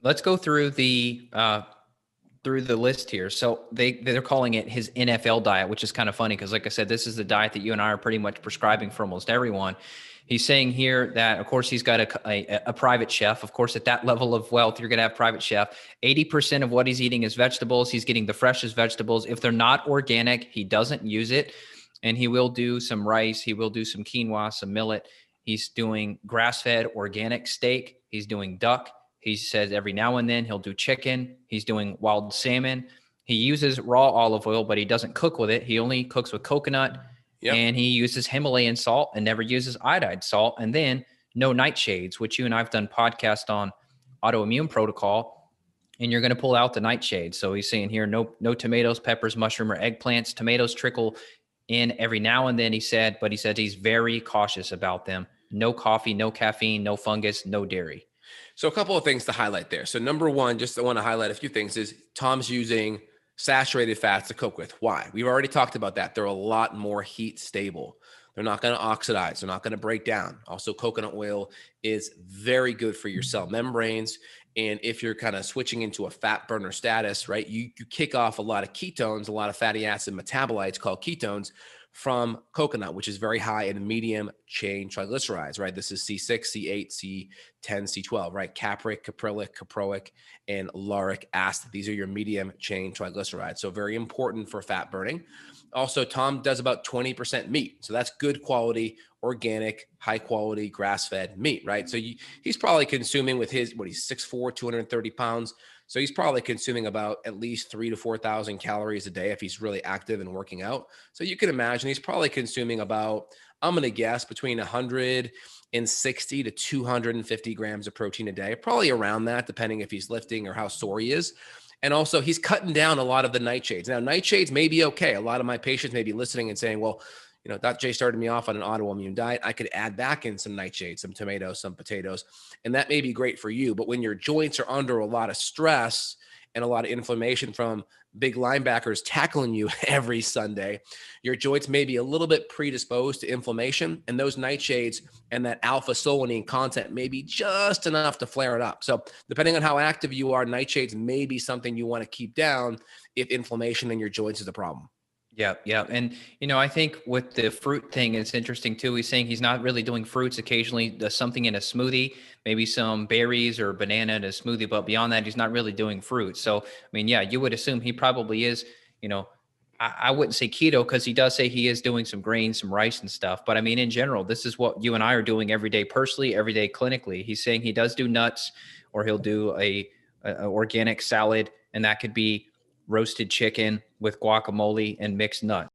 let's go through the list here. So they're calling it his NFL diet, which is kind of funny because, like I said, this is the diet that you and I are pretty much prescribing for almost everyone. He's saying here that, of course, he's got a private chef. Of course, at that level of wealth, you're going to have private chef. 80% of what he's eating is vegetables. He's getting the freshest vegetables. If they're not organic, he doesn't use it. And he will do some rice. He will do some quinoa, some millet. He's doing grass-fed organic steak. He's doing duck. He says every now and then he'll do chicken. He's doing wild salmon. He uses raw olive oil, but he doesn't cook with it. He only cooks with coconut. Yep. And he uses Himalayan salt and never uses iodide salt. And then no nightshades, which you and I've done podcast on autoimmune protocol. And you're going to pull out the nightshades. So he's saying here, no tomatoes, peppers, mushroom, or eggplants. Tomatoes trickle in every now and then, he said, but he said he's very cautious about them. No coffee, no caffeine, no fungus, no dairy. So a couple of things to highlight there. So number one, just I want to highlight a few things is Tom's using saturated fats to cook with. Why? We've already talked about that. They're a lot more heat stable. They're not going to oxidize. They're not going to break down. Also, coconut oil is very good for your cell membranes. And if you're kind of switching into a fat burner status, right, you kick off a lot of ketones, a lot of fatty acid metabolites called ketones from coconut, which is very high in medium chain triglycerides, right? This is C6, C8, C10, C12, right? Capric, caprylic, caproic, and lauric acid. These are your medium chain triglycerides. So very important for fat burning. Also, Tom does about 20% meat. So that's good quality, organic, high quality, grass-fed meat, right? So he's probably consuming with he's 6'4", 230 pounds. So he's probably consuming about at least 3,000 to 4,000 calories a day if he's really active and working out. So you can imagine he's probably consuming about, I'm going to guess, between 160 to 250 grams of protein a day, probably around that, depending if he's lifting or how sore he is. And also he's cutting down a lot of the nightshades. Now, nightshades may be okay. A lot of my patients may be listening and saying, well, Dr. J started me off on an autoimmune diet. I could add back in some nightshades, some tomatoes, some potatoes, and that may be great for you. But when your joints are under a lot of stress and a lot of inflammation from big linebackers tackling you every Sunday, your joints may be a little bit predisposed to inflammation, and those nightshades and that alpha solanine content may be just enough to flare it up. So depending on how active you are, nightshades may be something you want to keep down if inflammation in your joints is a problem. Yeah. And, I think with the fruit thing, it's interesting too. He's saying he's not really doing fruits. Occasionally does something in a smoothie, maybe some berries or banana in a smoothie, but beyond that, he's not really doing fruit. So, yeah, you would assume he probably is, I wouldn't say keto because he does say he is doing some grains, some rice and stuff. But in general, this is what you and I are doing every day personally, every day clinically. He's saying he does do nuts, or he'll do a organic salad, and that could be roasted chicken with guacamole and mixed nuts.